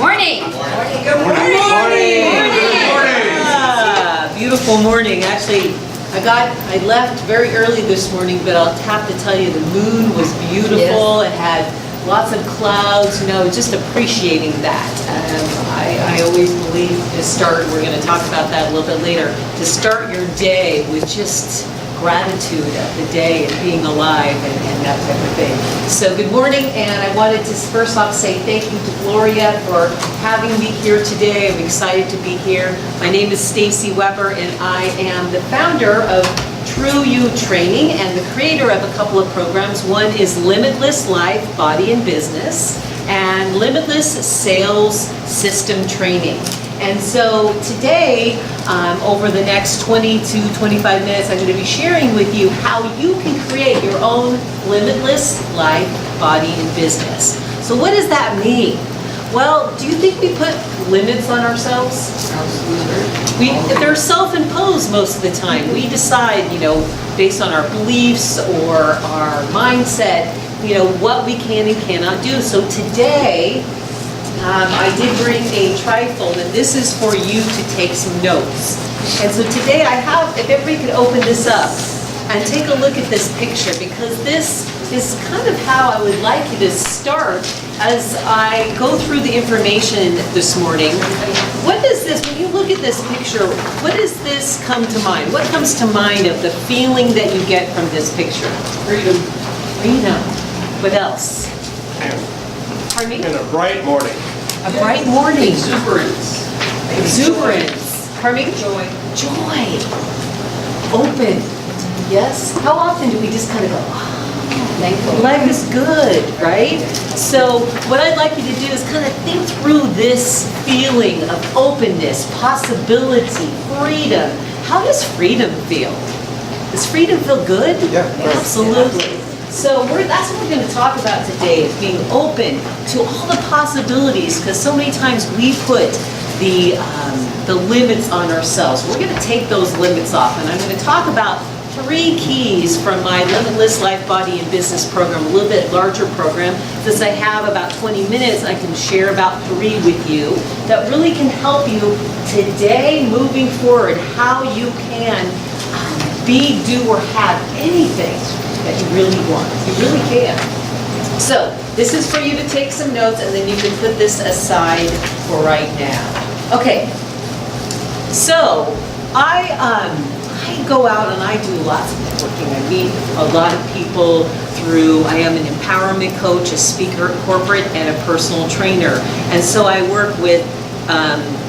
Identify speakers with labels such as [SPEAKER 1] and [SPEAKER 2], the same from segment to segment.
[SPEAKER 1] Morning.
[SPEAKER 2] Good morning.
[SPEAKER 3] Beautiful morning. Actually, I left very early this morning, but I'll have to tell you the moon was beautiful. It had lots of clouds, just appreciating that. I always believe we're going to talk about that a little bit later, to start your day with just gratitude of the day and being alive and that type of thing. So good morning, and I wanted to first off say thank you to Gloria for having me here today. I'm excited to be here. My name is Stacy Weber, and I am the founder of True You Training and the creator of a couple of programs. One is Limitless Life, Body and Business, and Limitless Sales System Training. And so today, over the next 20 to 25 minutes, I'm going to be sharing with you how you can create your own limitless life, body, and business. So what does that mean? Well, do you think we put limits on ourselves? They're self-imposed most of the time. We decide, based on our beliefs or our mindset, what we can and cannot do. So today, I did bring a trifold, and this is for you to take some notes. And so today if everybody could open this up and take a look at this picture, because this is kind of how I would like you to start as I go through the information this morning. What does this, when you look at this picture, what does this come to mind? What comes to mind of the feeling that you get from this picture?
[SPEAKER 2] Freedom.
[SPEAKER 3] Freedom. What else? Pardon me?
[SPEAKER 2] And a bright morning.
[SPEAKER 3] A bright morning.
[SPEAKER 2] Exuberance.
[SPEAKER 3] Exuberance. Pardon me?
[SPEAKER 2] Joy.
[SPEAKER 3] Joy. Open. Yes? How often do we just kind of go, oh, life is good, right? So what I'd like you to do is kind of think through this feeling of openness, possibility, freedom. How does freedom feel? Does freedom feel good?
[SPEAKER 2] Yeah.
[SPEAKER 3] Absolutely. So that's what we're going to talk about today, is being open to all the possibilities, because so many times we put the limits on ourselves. We're going to take those limits off, and I'm going to talk about 3 keys from my Limitless Life, Body, and Business program, a little bit larger program. Since I have about 20 minutes, I can share about 3 with you that really can help you today, moving forward, how you can be, do, or have anything that you really want. You really can. So this is for you to take some notes, and then you can put this aside for right now. Okay. So I go out and I do lots of networking. I meet a lot of people I am an empowerment coach, a speaker, corporate, and a personal trainer. And so I work with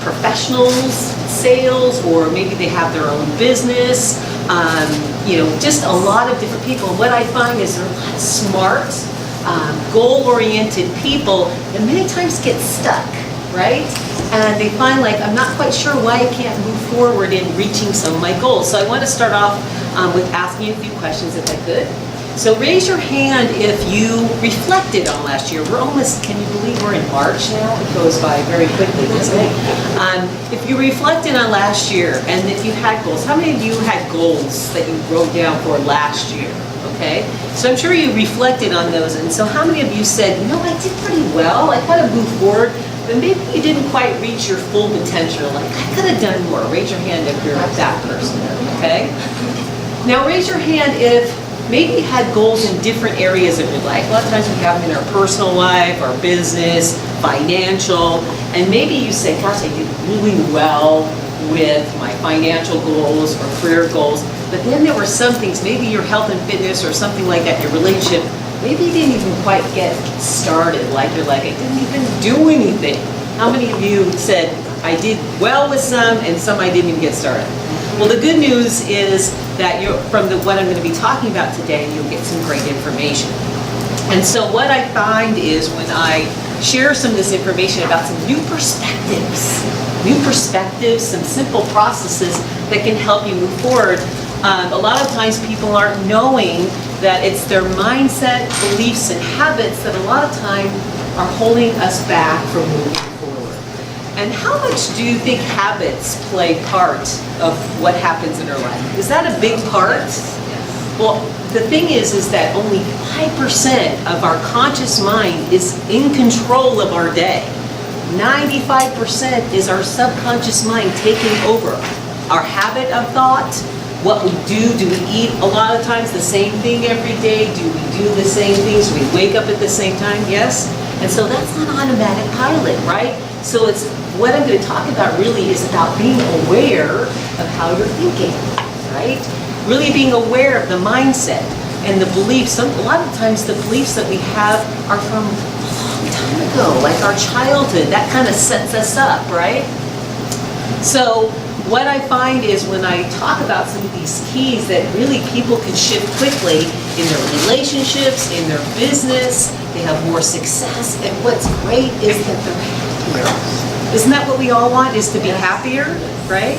[SPEAKER 3] professionals, sales, or maybe they have their own business, just a lot of different people. And what I find is there are a lot of smart, goal-oriented people that many times get stuck, right? And they find I'm not quite sure why I can't move forward in reaching some of my goals. So I want to start off with asking you a few questions if I could. So raise your hand if you reflected on last year. We're almost, can you believe we're in March now? It goes by very quickly, doesn't it? If you reflected on last year and if you had goals, how many of you had goals that you wrote down for last year? Okay, so I'm sure you reflected on those, and so how many of you said, I did pretty well, I kind of moved forward, but maybe you didn't quite reach your full potential, I could have done more. Raise your hand if you're that person, okay? Now raise your hand if maybe you had goals in different areas of your life. A lot of times we have them in our personal life, our business, financial, and maybe you say, gosh, I did really well with my financial goals or career goals, but then there were some things, maybe your health and fitness or something like that, your relationship, maybe you didn't even quite get started, I didn't even do anything. How many of you said, I did well with some and some I didn't even get started? Well, the good news is that from what I'm going to be talking about today, you'll get some great information. And so what I find is when I share some of this information about some new perspectives, some simple processes that can help you move forward. A lot of times people aren't knowing that it's their mindset, beliefs, and habits that a lot of time are holding us back from moving forward. And how much do you think habits play part of what happens in our life? Is that a big part? Well, the thing is that only 5% of our conscious mind is in control of our day. 95% is our subconscious mind taking over. Our habit of thought, what we do we eat a lot of times the same thing every day? Do we do the same things? Do we wake up at the same time? Yes? And so that's not automatic pilot, right? So it's what I'm going to talk about really is about being aware of how you're thinking, right? Really being aware of the mindset and the beliefs. A lot of times the beliefs that we have are from a long time ago, like our childhood. That kind of sets us up, right? So what I find is when I talk about some of these keys that really people can shift quickly in their relationships, in their business, they have more success, and what's great is that they're happier. Isn't that what we all want, is to be happier, right?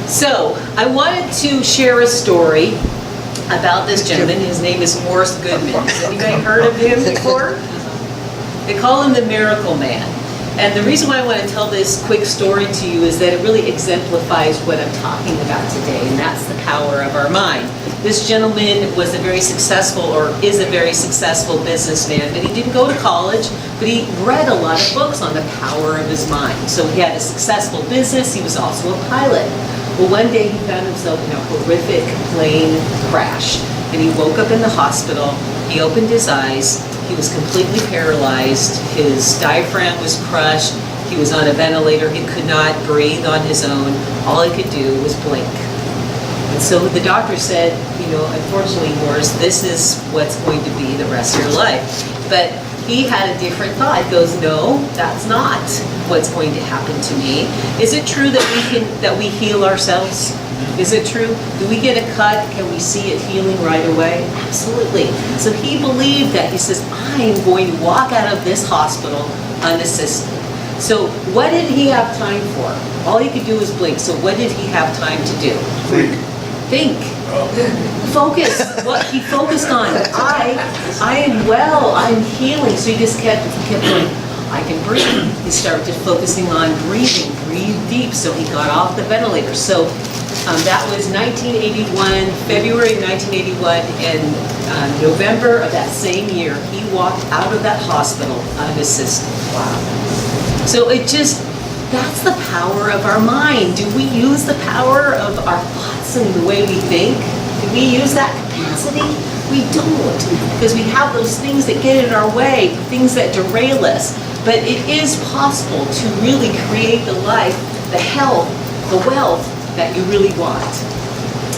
[SPEAKER 3] So I wanted to share a story about this gentleman. His name is Morris Goodman. Has anybody heard of him before? They call him the Miracle Man. And the reason why I want to tell this quick story to you is that it really exemplifies what I'm talking about today, and that's the power of our mind. This gentleman was a very successful, or is a very successful businessman, but he didn't go to college, but he read a lot of books on the power of his mind. So he had a successful business. He was also a pilot. Well, one day he found himself in a horrific plane crash, and he woke up in the hospital. He opened his eyes. He was completely paralyzed. His diaphragm was crushed. He was on a ventilator. He could not breathe on his own. All he could do was blink. And so the doctor said, unfortunately, Morris, this is what's going to be the rest of your life. But he had a different thought. He goes, no, that's not what's going to happen to me. Is it true that we heal ourselves? Is it true? Do we get a cut? Can we see it healing right away? Absolutely. So he believed that. He says, I am going to walk out of this hospital unassisted. So what did he have time for? All he could do was blink. So what did he have time to do? Think. Focus. What he focused on. I am well. I'm healing. So he just kept going, I can breathe. He started focusing on breathing. Breathe deep. So he got off the ventilator. So that was 1981, February 1981, and November of that same year, he walked out of that hospital unassisted. Wow. So that's the power of our mind. Do we use the power of our thoughts and the way we think? Do we use that capacity? We don't, because we have those things that get in our way, things that derail us. But it is possible to really create the life, the health, the wealth that you really want.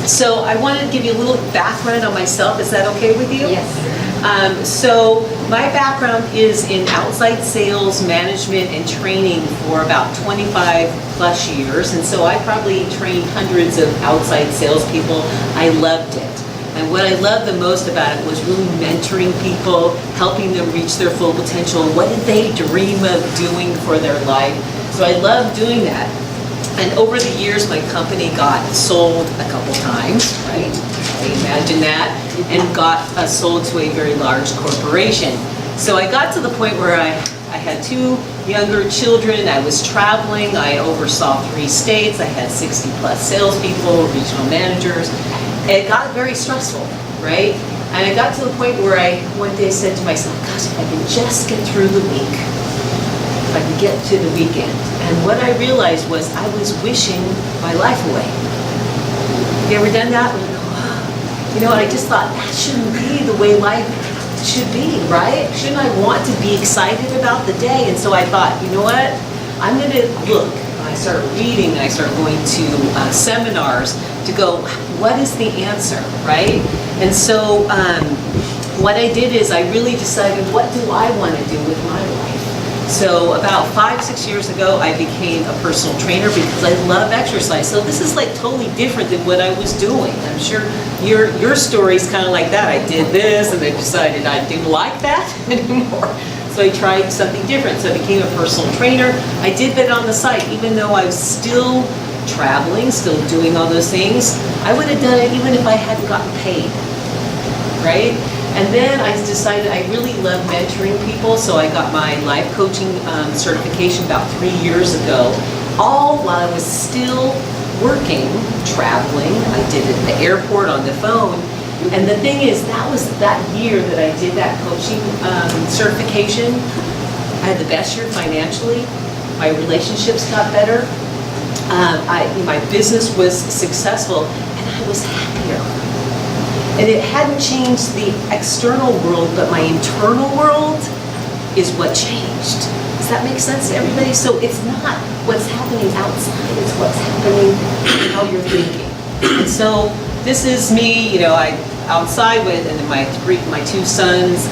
[SPEAKER 3] So I wanted to give you a little background on myself. Is that okay with you?
[SPEAKER 1] Yes.
[SPEAKER 3] So my background is in outside sales, management, and training for about 25 plus years. And so I probably trained hundreds of outside salespeople. I loved it. And what I loved the most about it was really mentoring people, helping them reach their full potential. What did they dream of doing for their life? So I loved doing that. And over the years, my company got sold a couple times, right? I imagine that, and got sold to a very large corporation. So I got to the point where I had 2 younger children. I was traveling. I oversaw 3 states. I had 60 plus salespeople, regional managers. It got very stressful, right? And I got to the point where I one day said to myself, gosh, if I can just get through the week, if I can get to the weekend. And what I realized was I was wishing my life away. You ever done that? I just thought that shouldn't be the way life should be, right? Shouldn't I want to be excited about the day? And so I thought, you know what? I'm going to look. I started reading. I started going to seminars to go, what is the answer, right? And so what I did is I really decided, what do I want to do with my life? So about 5-6 years ago, I became a personal trainer because I love exercise. So this is like totally different than what I was doing. I'm sure your story's kind of like that. I did this and I decided I didn't like that anymore. So I tried something different. So I became a personal trainer. I did that on the side, even though I was still traveling, still doing all those things. I would have done it even if I hadn't gotten paid, right? And then I decided I really love mentoring people, so I got my life coaching certification about 3 years ago, all while I was still working, traveling. I did it at the airport, on the phone. And the thing is, that was that year that I did that coaching certification. I had the best year financially. My relationships got better. My business was successful, and I was happier. And it hadn't changed the external world, but my internal world is what changed. Does that make sense to everybody? So it's not what's happening outside, it's what's happening in how you're thinking. And so this is me, I outside with, and then my two sons,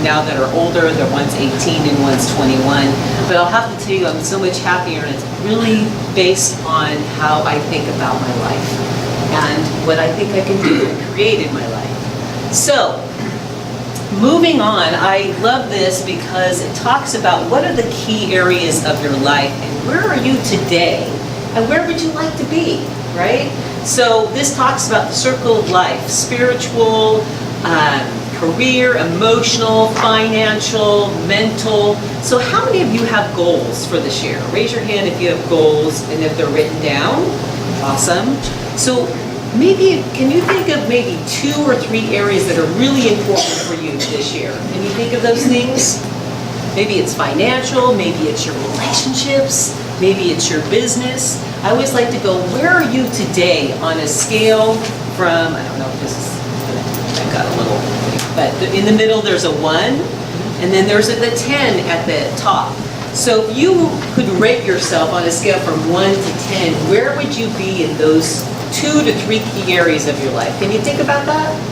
[SPEAKER 3] now that are older, one's 18 and one's 21. But I'll have to tell you, I'm so much happier, and it's really based on how I think about my life and what I think I can do and create in my life. So, moving on, I love this because it talks about what are the key areas of your life and where are you today and where would you like to be, right? So this talks about the circle of life, spiritual, career, emotional, financial, mental. So how many of you have goals for this year? Raise your hand if you have goals and if they're written down. Awesome. So maybe, can you think of maybe 2 or 3 areas that are really important for you this year? Can you think of those things? Maybe it's financial, maybe it's your relationships, maybe it's your business. I always like to go, where are you today on a scale from, I don't know if this is, I got a little, but in the middle there's a 1, and then there's the 10 at the top. So if you could rate yourself on a scale from 1 to 10, where would you be in those 2 to 3 key areas of your life? Can you think about that?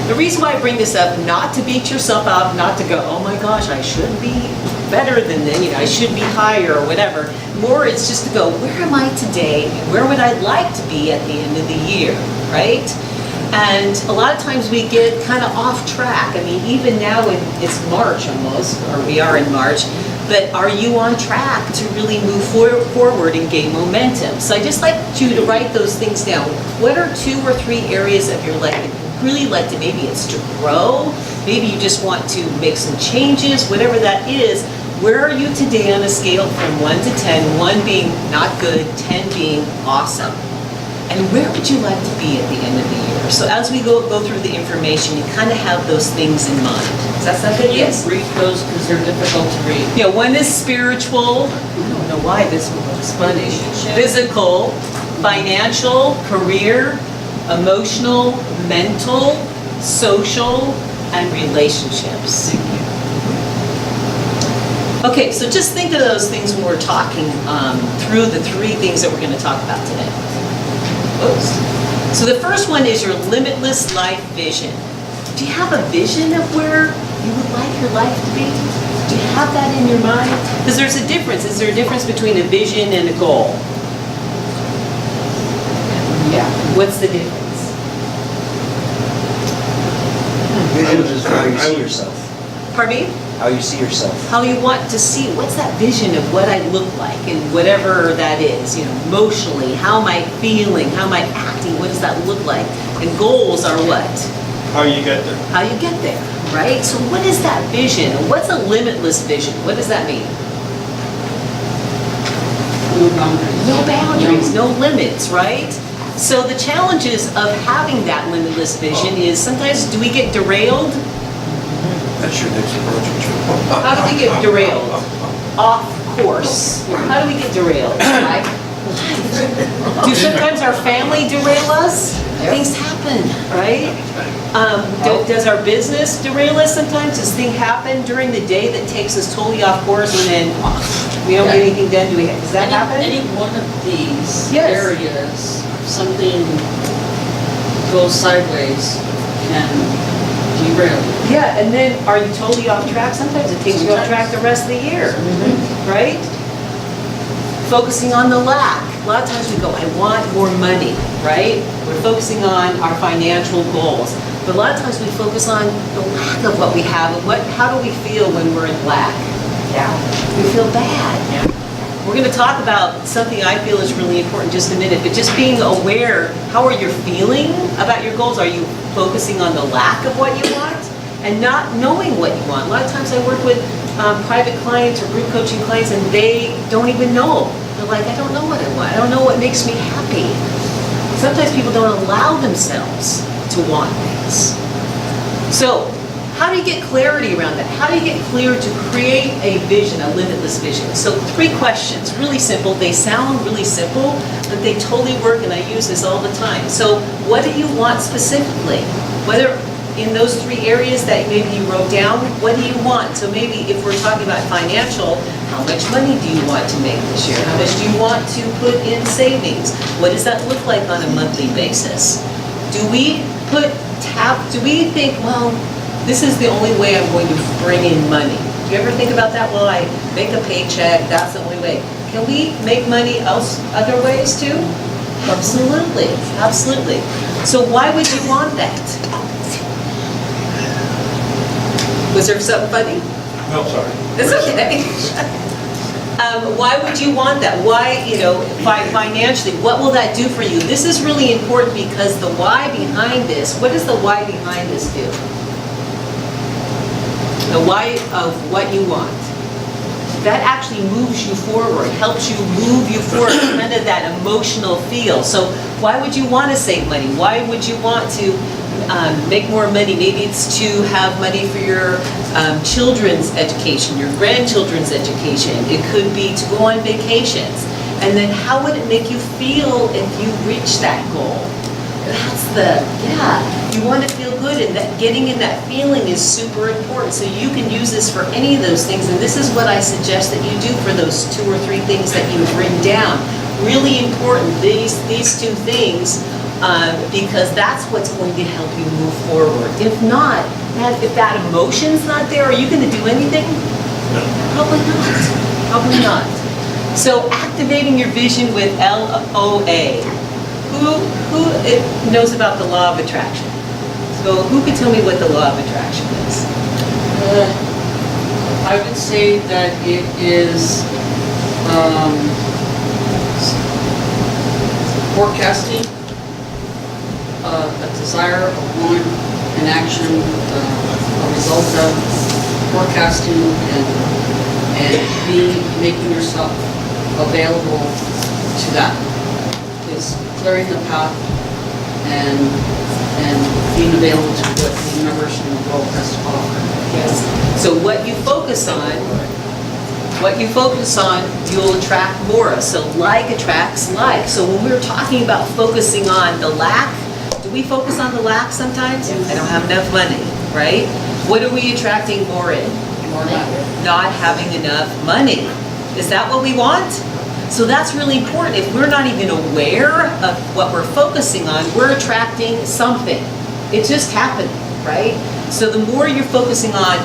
[SPEAKER 3] The reason why I bring this up, not to beat yourself up, not to go, oh my gosh, I should be better than this, I should be higher or whatever. More, it's just to go, where am I today? And where would I like to be at the end of the year, right? And a lot of times we get kind of off track. I mean, even now it's March almost, or we are in March, but are you on track to really move forward and gain momentum? So I just like you to write those things down. What are 2 or 3 areas of your life that you really like to, maybe it's to grow, maybe you just want to make some changes, whatever that is. Where are you today on a scale from 1 to 10, 1 being not good, 10 being awesome? And where would you like to be at the end of the year? So as we go through the information, you kind of have those things in mind. Does that sound good? Yes.
[SPEAKER 1] Read those because they're difficult to read.
[SPEAKER 3] Yeah, 1 is spiritual. I don't know why this one looks funny. Physical, financial, career, emotional, mental, social, and relationships. Okay, so just think of those things when we're talking through the 3 things that we're going to talk about today. Oops. So the first one is your limitless life vision. Do you have a vision of where you would like your life to be? Do you have that in your mind? Because there's a difference. Is there a difference between a vision and a goal? Yeah. What's the difference?
[SPEAKER 2] Vision is how you see yourself.
[SPEAKER 3] Pardon me?
[SPEAKER 2] How you see yourself.
[SPEAKER 3] How you want to see, what's that vision of what I look like and whatever that is, emotionally, how am I feeling, how am I acting, what does that look like? And goals are what?
[SPEAKER 4] How you get there.
[SPEAKER 3] How you get there, right? So what is that vision? And what's a limitless vision? What does that mean?
[SPEAKER 1] No boundaries.
[SPEAKER 3] No boundaries, no limits, right? So the challenges of having that limitless vision is sometimes do we get derailed?
[SPEAKER 2] That's your next approach.
[SPEAKER 3] How do we get derailed? Off course. How do we get derailed? Like, do sometimes our family derail us? Things happen, right? Does our business derail us sometimes? Does things happen during the day that takes us totally off course and then we don't get anything done? Does that happen?
[SPEAKER 1] Any one of these
[SPEAKER 3] Yes.
[SPEAKER 1] areas, something goes sideways can derail you.
[SPEAKER 3] Yeah, and then are you totally off track? Sometimes it takes you off track the rest of the year, right? Focusing on the lack. A lot of times we go, I want more money, right? We're focusing on our financial goals. But a lot of times we focus on the lack of what we have and how do we feel when we're in lack? Yeah. We feel bad.
[SPEAKER 1] Yeah.
[SPEAKER 3] We're going to talk about something I feel is really important in just a minute, but just being aware, how are you feeling about your goals? Are you focusing on the lack of what you want and not knowing what you want? A lot of times I work with private clients or group coaching clients and they don't even know. They're like, I don't know what I want. I don't know what makes me happy. Sometimes people don't allow themselves to want things. So, how do you get clarity around that? How do you get clear to create a vision, a limitless vision? So 3 questions, really simple. They sound really simple, but they totally work, and I use this all the time. So what do you want specifically? Whether in those 3 areas that maybe you wrote down, what do you want? So maybe if we're talking about financial, how much money do you want to make this year? How much do you want to put in savings? What does that look like on a monthly basis? Do we think, well, this is the only way I'm going to bring in money? Do you ever think about that? Well, I make a paycheck, that's the only way. Can we make money other ways too? Absolutely, absolutely. So why would you want that? Was there something funny?
[SPEAKER 4] No, sorry.
[SPEAKER 3] It's okay. Why would you want that? Why, financially, what will that do for you? This is really important because the why behind this, what does the why behind this do? The why of what you want. That actually moves you forward, helps you move you forward, kind of that emotional feel. So why would you want to save money? Why would you want to make more money? Maybe it's to have money for your children's education, your grandchildren's education. It could be to go on vacations. And then how would it make you feel if you reach that goal? You want to feel good, and that getting in that feeling is super important. So you can use this for any of those things, and this is what I suggest that you do for those 2 or 3 things that you've written down. Really important, these 2 things, because that's what's going to help you move forward. If not, if that emotion's not there, are you going to do anything?
[SPEAKER 4] No.
[SPEAKER 3] Probably not. Probably not. So activating your vision with LOA. Who knows about the law of attraction? So who could tell me what the law of attraction is?
[SPEAKER 1] I would say that it is forecasting a desire, a want, an action, a result of forecasting and making yourself available to that. It's clearing the path and being available to what the universe and the world has to offer.
[SPEAKER 3] Yes. So what you focus on, you'll attract more of. So like attracts like. So when we're talking about focusing on the lack, do we focus on the lack sometimes? I don't have enough money, right? What are we attracting more in?
[SPEAKER 1] More money.
[SPEAKER 3] Not having enough money. Is that what we want? So that's really important. If we're not even aware of what we're focusing on, we're attracting something. It's just happening, right? So the more you're focusing on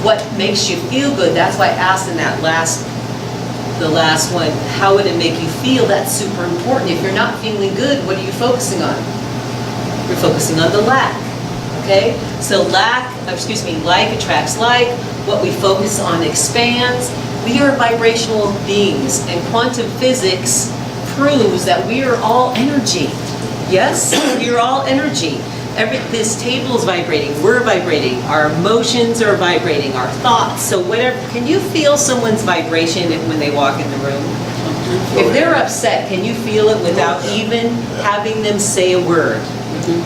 [SPEAKER 3] what makes you feel good, that's why I asked in the last one, how would it make you feel? That's super important. If you're not feeling good, what are you focusing on? You're focusing on the lack, okay? So like attracts like. What we focus on expands. We are vibrational beings, and quantum physics proves that we are all energy. Yes, we are all energy. This table is vibrating, we're vibrating, our emotions are vibrating, our thoughts, so whatever. Can you feel someone's vibration when they walk in the room? If they're upset, can you feel it without even having them say a word?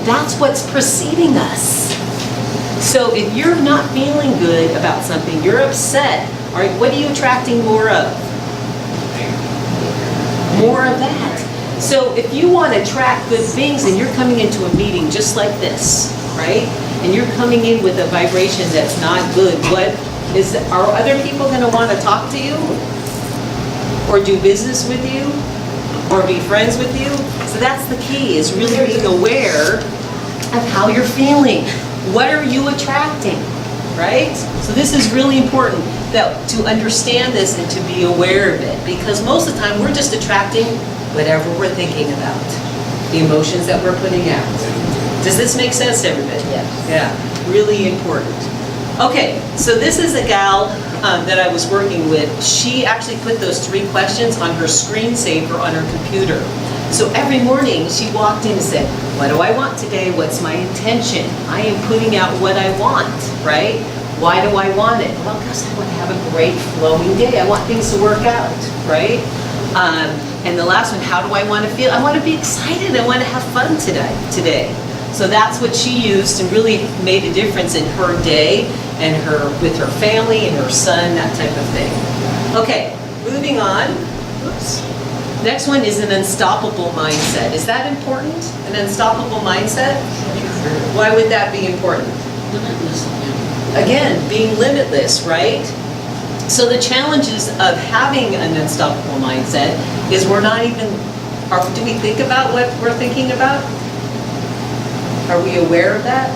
[SPEAKER 3] That's what's preceding us. So if you're not feeling good about something, you're upset, all right, what are you attracting more of? More of that. So if you want to attract good things and you're coming into a meeting just like this, right? And you're coming in with a vibration that's not good, are other people going to want to talk to you? Or do business with you? Or be friends with you? So that's the key, is really being aware of how you're feeling. What are you attracting, right? So this is really important, to understand this and to be aware of it, because most of the time we're just attracting whatever we're thinking about, the emotions that we're putting out. Does this make sense to everybody? Yeah, really important. Okay, so this is a gal that I was working with. She actually put those 3 questions on her screensaver on her computer. So every morning she walked in and said, what do I want today? What's my intention? I am putting out what I want, right? Why do I want it? Well, because I want to have a great flowing day. I want things to work out, right? And the last one, how do I want to feel? I want to be excited. I want to have fun today. So that's what she used and really made a difference in her day and with her family and her son, that type of thing. Okay, moving on. Oops. Next one is an unstoppable mindset. Is that important? An unstoppable mindset? Why would that be important?
[SPEAKER 1] Limitless again.
[SPEAKER 3] Again, being limitless, right? So the challenges of having an unstoppable mindset is we're not even, do we think about what we're thinking about? Are we aware of that?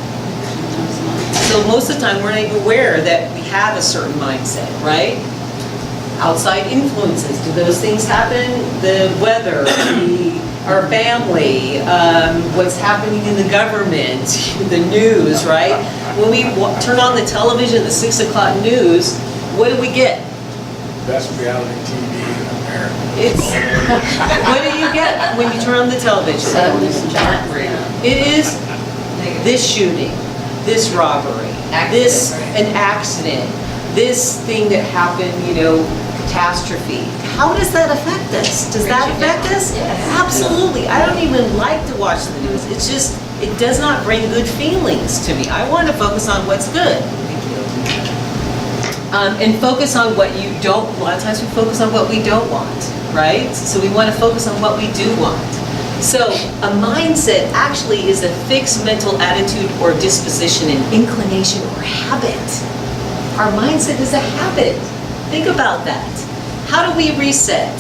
[SPEAKER 1] Sometimes not.
[SPEAKER 3] So most of the time, we're not even aware that we have a certain mindset, right? Outside influences, do those things happen? The weather, our family, what's happening in the government, the news, right? When we turn on the television, the 6 o'clock news, what do we get?
[SPEAKER 4] Best reality TV in America.
[SPEAKER 3] What do you get when you turn on the television?
[SPEAKER 1] Sadness and heartbreak.
[SPEAKER 3] It is this shooting, this robbery, this an accident, this thing that happened, catastrophe. How does that affect us? Does that affect us? Absolutely. I don't even like to watch the news. It's just, it does not bring good feelings to me. I want to focus on what's good. And focus on what you don't, a lot of times we focus on what we don't want, right? So we want to focus on what we do want. So a mindset actually is a fixed mental attitude or disposition, an inclination or habit. Our mindset is a habit. Think about that. How do we reset?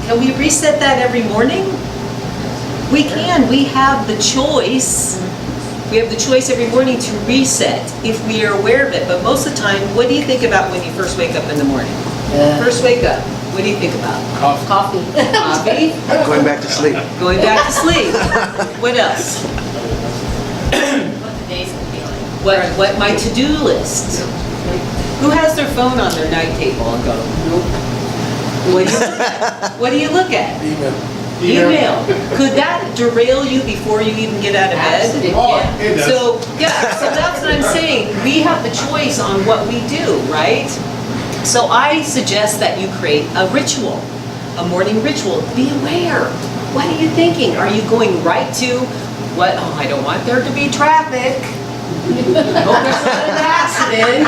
[SPEAKER 3] Can we reset that every morning? We can. We have the choice. We have the choice every morning to reset if we are aware of it. But most of the time, what do you think about when you first wake up in the morning? First wake up, what do you think about?
[SPEAKER 4] Coffee.
[SPEAKER 3] Coffee?
[SPEAKER 2] Going back to sleep.
[SPEAKER 3] Going back to sleep. What else?
[SPEAKER 5] What the day's gonna be like.
[SPEAKER 3] What my to-do list? Who has their phone on their night table and go, nope. What do you look at? Email. Could that derail you before you even get out of bed?
[SPEAKER 1] Absolutely.
[SPEAKER 4] Oh, it does.
[SPEAKER 3] So that's what I'm saying. We have the choice on what we do, right? So I suggest that you create a ritual, a morning ritual. Be aware. What are you thinking? Are you going right to what? Oh, I don't want there to be traffic. Hope there's not an accident,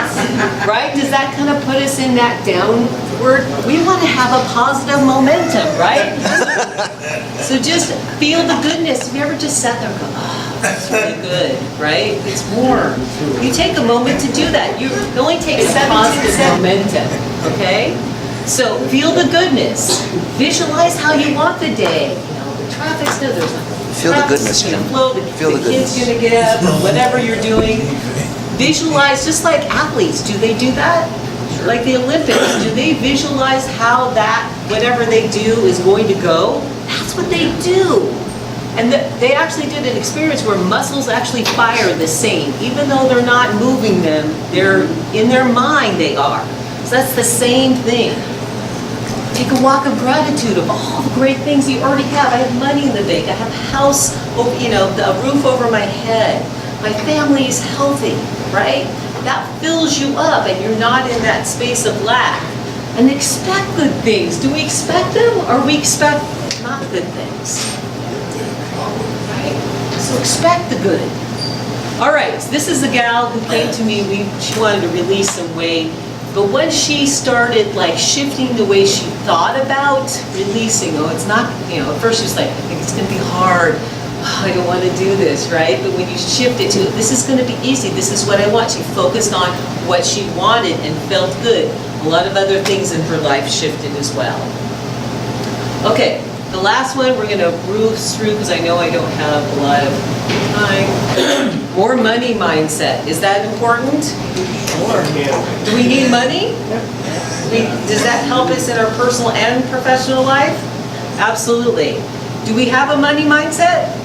[SPEAKER 3] right? Does that kind of put us in that downward? We want to have a positive momentum, right? So just feel the goodness. Have you ever just sat there and go, oh, that's really good, right? It's warm. You take a moment to do that. It only takes 17 seconds. Momentum, okay? So feel the goodness. Visualize how you want the day. The traffic's good. There's not.
[SPEAKER 2] Feel the goodness,
[SPEAKER 3] Gonna
[SPEAKER 2] Jim.
[SPEAKER 3] flow, the
[SPEAKER 2] Feel the
[SPEAKER 3] kid's
[SPEAKER 2] goodness.
[SPEAKER 3] gonna get up, or whatever you're doing. Visualize, just like athletes, do they do that? Like the Olympics, do they visualize how that, whatever they do is going to go? That's what they do. And they actually did an experience where muscles actually fire the same. Even though they're not moving them, they're in their mind they are. So that's the same thing. Take a walk of gratitude of all the great things you already have. I have money in the bank. I have a house, a roof over my head. My family is healthy, right? That fills you up and you're not in that space of lack. And expect good things. Do we expect them or we expect not good things? Right? So expect the good. All right, so this is the gal who came to me. She wanted to release some weight. But when she started shifting the way she thought about releasing, it's not, at first she was like, I think it's gonna be hard. Oh, I don't wanna do this, right? But when you shift it to, this is gonna be easy, this is what I want. She focused on what she wanted and felt good. A lot of other things in her life shifted as well. Okay, the last one we're gonna bruise through because I know I don't have a lot of time. More money mindset, is that important? Do we need money? Does that help us in our personal and professional life? Absolutely. Do we have a money mindset?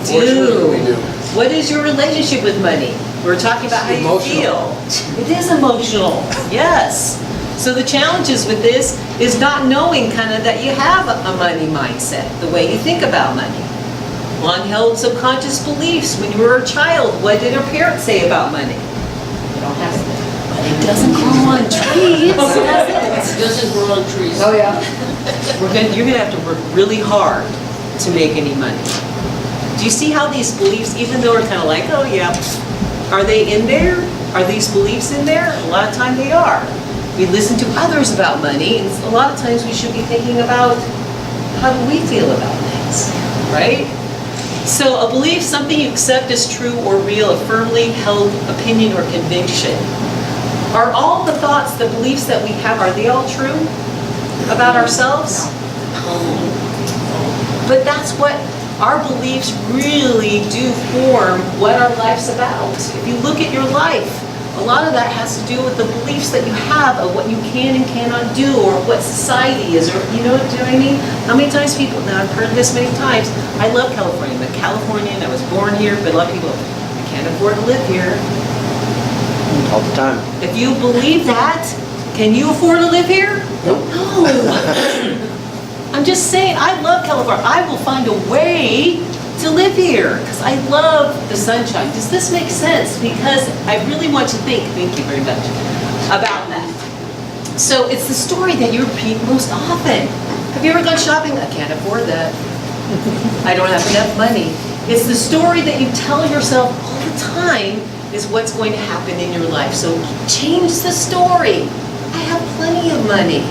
[SPEAKER 3] We do.
[SPEAKER 4] We do.
[SPEAKER 3] What is your relationship with money? We're talking about how you feel. It is emotional, yes. So the challenges with this is not knowing kind of that you have a money mindset, the way you think about money. Long-held subconscious beliefs. When you were a child, what did your parents say about money? It doesn't grow on trees, does it?
[SPEAKER 1] It doesn't grow on trees.
[SPEAKER 3] Oh, yeah. You're gonna have to work really hard to make any money. Do you see how these beliefs, even though we're kind of like, oh yeah, are they in there? Are these beliefs in there? A lot of time they are. We listen to others about money, and a lot of times we should be thinking about how do we feel about things, right? So a belief, something you accept as true or real, a firmly held opinion or conviction. Are all the thoughts, the beliefs that we have, are they all true about ourselves? But that's what our beliefs really do form what our life's about. If you look at your life, a lot of that has to do with the beliefs that you have of what you can and cannot do, or what society is, or you know what I mean? How many times people, now I've heard this many times, I love California, I'm a Californian, I was born here, but a lot of people, I can't afford to live here.
[SPEAKER 2] All the time.
[SPEAKER 3] If you believe that, can you afford to live here?
[SPEAKER 2] Nope.
[SPEAKER 3] No. I'm just saying, I love California. I will find a way to live here because I love the sunshine. Does this make sense? Because I really want to think, thank you very much, about that. So it's the story that you repeat most often. Have you ever gone shopping? I can't afford that. I don't have enough money. It's the story that you tell yourself all the time is what's going to happen in your life. So change the story. I have plenty of money.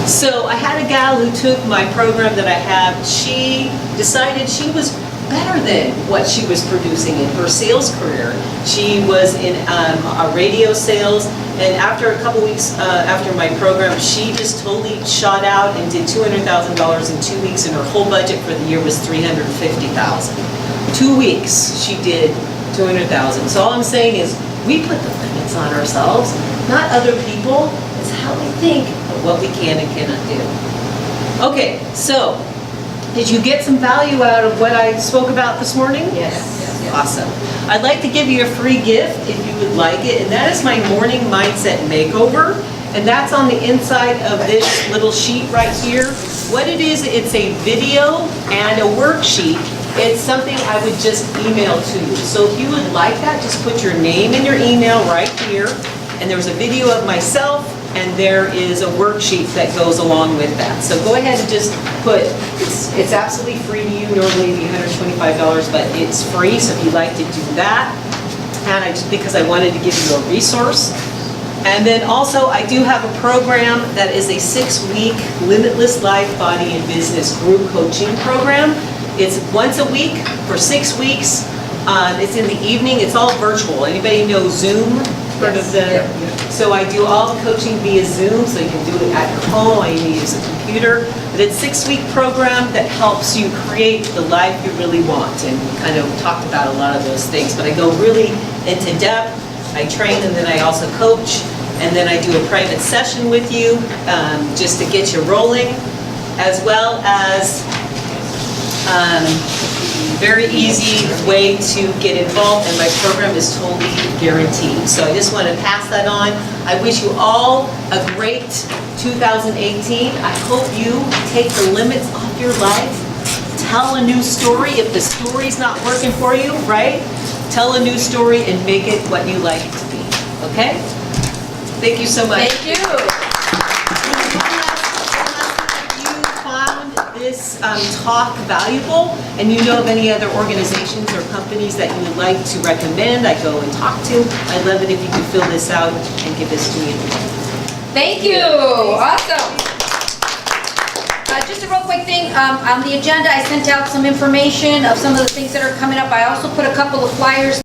[SPEAKER 3] So I had a gal who took my program that I have. She decided she was better than what she was producing in her sales career. She was in a radio sales, and after a couple weeks after my program, she just totally shot out and did $200,000 in 2 weeks, and her whole budget for the year was $350,000. 2 weeks she did $200,000. So all I'm saying is we put the limits on ourselves, not other people. It's how we think of what we can and cannot do. Okay, so did you get some value out of what I spoke about this morning?
[SPEAKER 5] Yes.
[SPEAKER 3] Awesome. I'd like to give you a free gift if you would like it, and that is my morning mindset makeover. And that's on the inside of this little sheet right here. What it is, it's a video and a worksheet. It's something I would just email to you. So if you would like that, just put your name and your email right here. And there's a video of myself, and there is a worksheet that goes along with that. So go ahead and just put, it's absolutely free to you. Normally it'd be $125, but it's free, so if you'd like to do that. And because I wanted to give you a resource. And then also, I do have a program that is a 6-week Limitless Life, Body, and Business group coaching program. It's once a week for 6 weeks. It's in the evening. It's all virtual. Anybody know Zoom? Heard of the? So I do all the coaching via Zoom, so you can do it at your home. All you need is a computer. But it's a 6-week program that helps you create the life you really want. And we kind of talked about a lot of those things. But I go really into depth. I train, and then I also coach, and then I do a private session with you just to get you rolling, as well as very easy way to get involved, and my program is totally guaranteed. So I just want to pass that on. I wish you all a great 2018. I hope you take the limits off your life. Tell a new story. If the story's not working for you, right? Tell a new story and make it what you like it to be, okay? Thank you so much.
[SPEAKER 5] Thank you.
[SPEAKER 3] If you found this talk valuable and you know of any other organizations or companies that you would like to recommend, I go and talk to. I'd love it if you could fill this out and give this to me.
[SPEAKER 5] Thank you. Awesome. Just a real quick thing, on the agenda, I sent out some information of some of the things that are coming up. I also put a couple of flyers